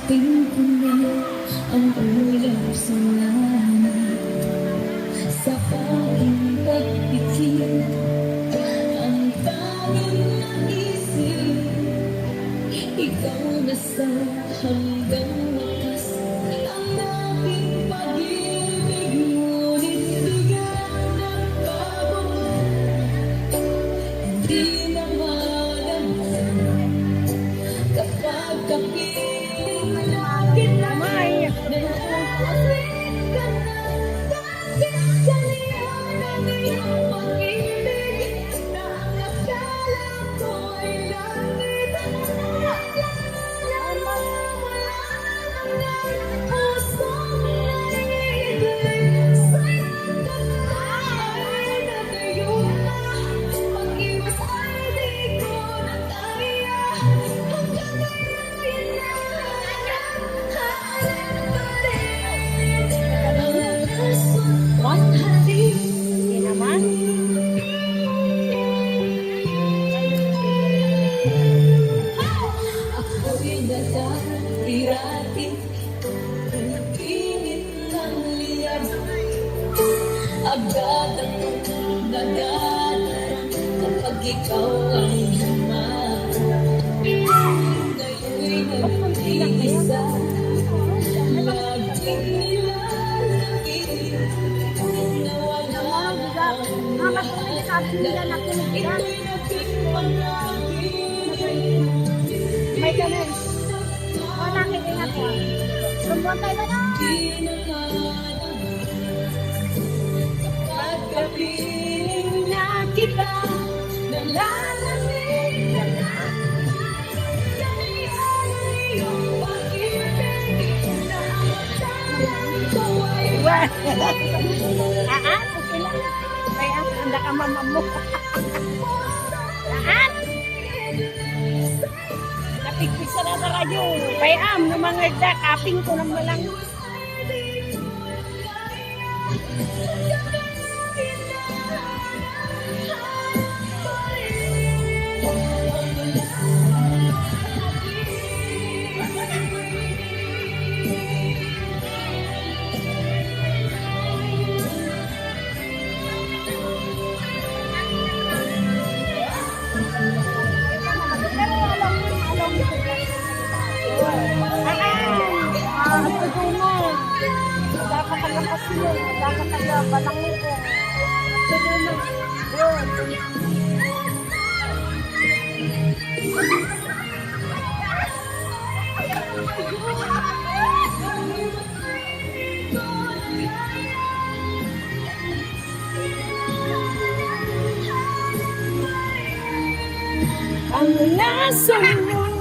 Ating punan ang ulap sa langit. Sa aking pagpikit, ang tanging naisip, ikaw na sa hanggang wakas. Ang aking pag-ibig, ngunit biglang nagbago. Hindi na malamang kapag kapiling na kita. Nalalit ka na dahil sa liyaw ng iyong pag-ibig, na ang akala ko'y langit. Pusong naiinig sa'yo ay natayo na. Pag-iwas ay di ko na kaya. Hanggang ngayon na naghahanap pa rin ang kaswang halik. Hindi naman. Ako'y nadarati, pinit ng liyab. Agad akong nagadarang kapag ikaw ang humarap. Ngayon'y nag-iisa, laging nilalangin na wala Mama, sabi nila na kinigyan. ito'y naging panaginip. May ganun. Wala kikingat ko. Lumbuan tayo na lang. Pagkapiling na kita, nalalamig ka na. Ganyan ang iyong pag-ibig, na ang akala ko ay Okay lang. Kaya, handa ka mama mo. Napigpisa na sa radyo. Kaya, lumangag na. Kaping ko lang na lang. ang lason mo.